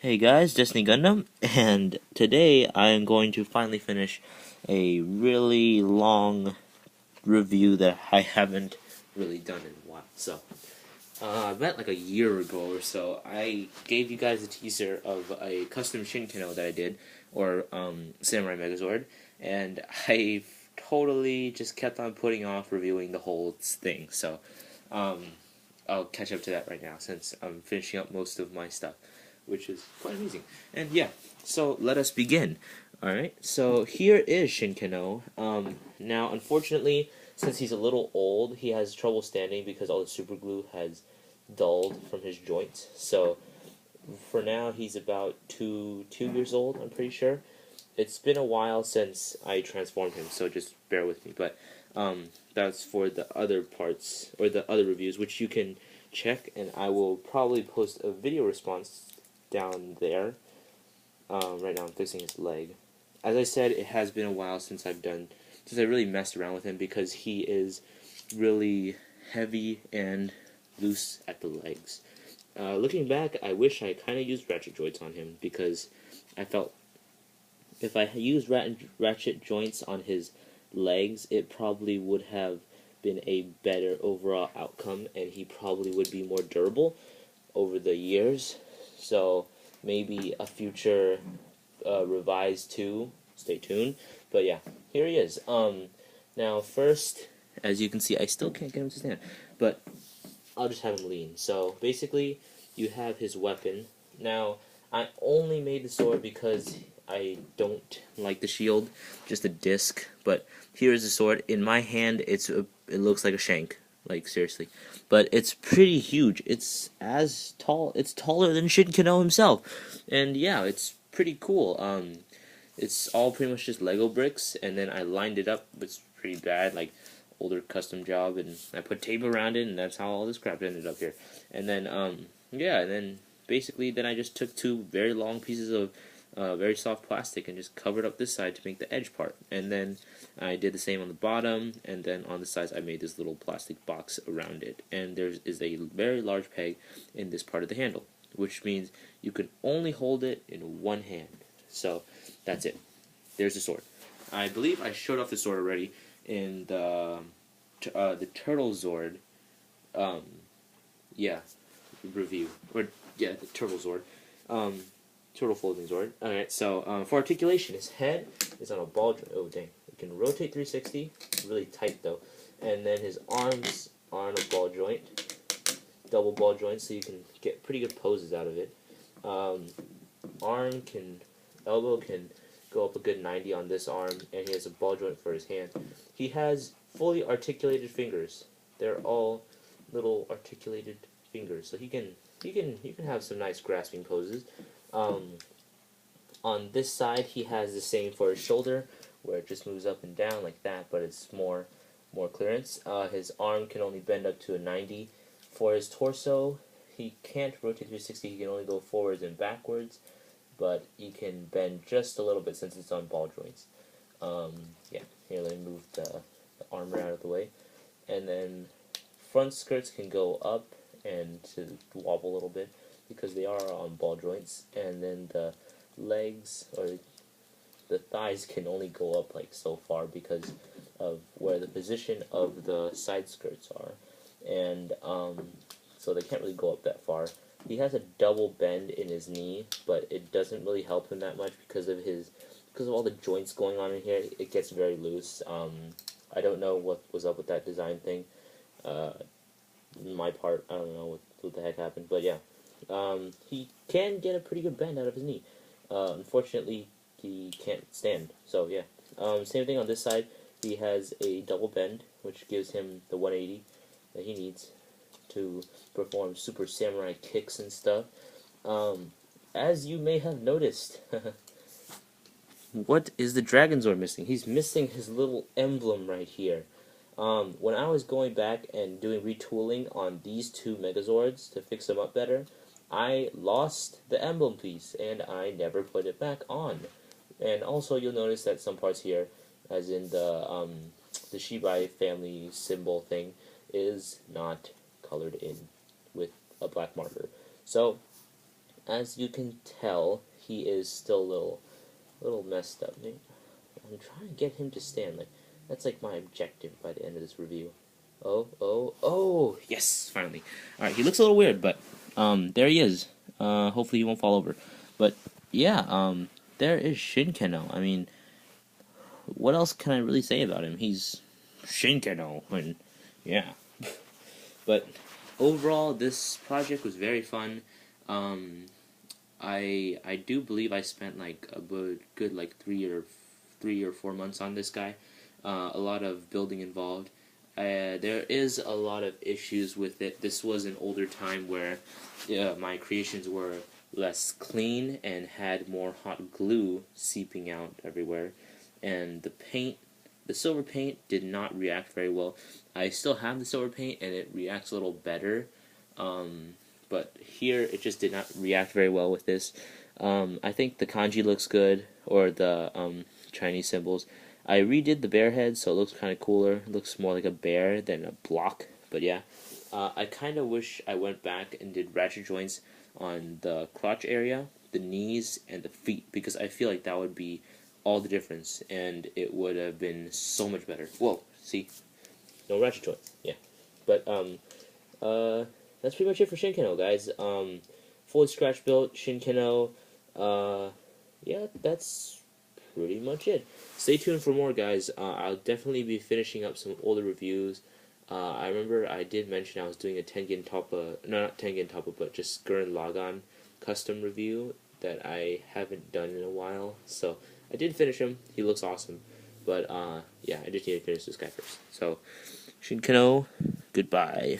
Hey guys, Destinygundum, and today I am going to finally finish a really long review that I haven't really done in a while. So, about like a year ago or so, I gave you guys a teaser of a custom shinken that I did, or Samurai Megazord, and I totally just kept on putting off reviewing the whole thing. So, I'll catch up to that right now since I'm finishing up most of my stuff, which is quite amazing. And yeah, so let us begin. Alright, so here is Shinkeno. Now, unfortunately, since he's a little old, he has trouble standing because all the super glue has dulled from his joints. So, for now, he's about two years old, I'm pretty sure. It's been a while since I transformed him, so just bear with me. But that's for the other parts, or the other reviews, which you can check, and I will probably post a video response down there. Right now I'm fixing his leg. As I said, it has been a while since I really messed around with him because he is really heavy and loose at the legs. Looking back, I wish I kind of used ratchet joints on him because I felt if I used ratchet joints on his legs, it probably would have been a better overall outcome, and he probably would be more durable over the years. So maybe a future revised 2. Stay tuned. But yeah, here he is. Now first, as you can see, I still can't get him to stand, but I'll just have him lean. So basically, you have his weapon. Now I only made the sword because I don't like the shield, just a disc. But here's the sword. In my hand, it looks like a shank. Like, seriously. But it's pretty huge. It's it's taller than Shinken himself. And yeah, it's pretty cool. It's all pretty much just Lego bricks, and then I lined it up. It's pretty bad, like, older custom job, and I put tape around it, and that's how all this crap ended up here. And then, yeah, and then, basically, then I just took 2 very long pieces of very soft plastic and just covered up this side to make the edge part. And then I did the same on the bottom, and then on the sides I made this little plastic box around it. And there is a very large peg in this part of the handle, which means you can only hold it in one hand. So that's it. There's the sword. I believe I showed off the sword already in the Turtle Zord, yeah, review, or yeah, the Turtle Zord. Turtle folding Zord. Alright, so for articulation, his head is on a ball joint. Oh, dang. It can rotate 360. Really tight, though. And then his arms are on a ball joint. Double ball joint, so you can get pretty good poses out of it. Elbow can go up a good 90 on this arm, and he has a ball joint for his hand. He has fully articulated fingers. They're all little articulated fingers, so he can have some nice grasping poses. On this side, he has the same for his shoulder, where it just moves up and down like that, but it's more clearance. His arm can only bend up to a 90. For his torso, he can't rotate 360. He can only go forwards and backwards, but he can bend just a little bit since it's on ball joints. Yeah, here, let me move the armor out of the way. And then front skirts can go up and to wobble a little bit because they are on ball joints, and then the legs or the thighs can only go up like so far because of where the position of the side skirts are, and so they can't really go up that far. He has a double bend in his knee, but it doesn't really help him that much because of all the joints going on in here. It gets very loose. I don't know what was up with that design thing. My part, I don't know what the heck happened, but yeah. He can get a pretty good bend out of his knee. Unfortunately, he can't stand. So yeah. Same thing on this side. He has a double bend, which gives him the 180 that he needs to perform super samurai kicks and stuff. As you may have noticed, what is the Dragon Zord missing? He's missing his little emblem right here. When I was going back and doing retooling on these 2 Megazords to fix them up better, I lost the emblem piece, and I never put it back on. And also, you'll notice that some parts here, as in the Shibai family symbol thing, is not colored in with a black marker. So, as you can tell, he is still a little messed up. I'm trying to get him to stand. Like, that's like my objective by the end of this review. Oh, yes, finally. Alright, he looks a little weird, but, there he is. Hopefully he won't fall over. But, yeah, there is Shinkeno. I mean, what else can I really say about him? He's Shinkeno, and, yeah. But, overall, this project was very fun. I do believe I spent, like, a good, like, 3 or 4 months on this guy. A lot of building involved. There is a lot of issues with it. This was an older time where my creations were less clean and had more hot glue seeping out everywhere. And the silver paint did not react very well. I still have the silver paint and it reacts a little better. But here it just did not react very well with this. I think the kanji looks good, or the Chinese symbols. I redid the bear head, so it looks kind of cooler. It looks more like a bear than a block, but yeah. I kind of wish I went back and did ratchet joints on the crotch area, the knees, and the feet, because I feel like that would be all the difference, and it would have been so much better. Whoa, see? No ratchet joints, yeah. But, that's pretty much it for Shinkeno, guys. Fully scratch built, Shinkeno, yeah, that's pretty much it. Stay tuned for more, guys. I'll definitely be finishing up some older reviews. I remember I did mention I was doing a Tengen Toppa, no, not Tengen Toppa, but just Gurren Lagann custom review that I haven't done in a while. So I did finish him. He looks awesome. But yeah, I just need to finish this guy first. So, Shinkeno, goodbye.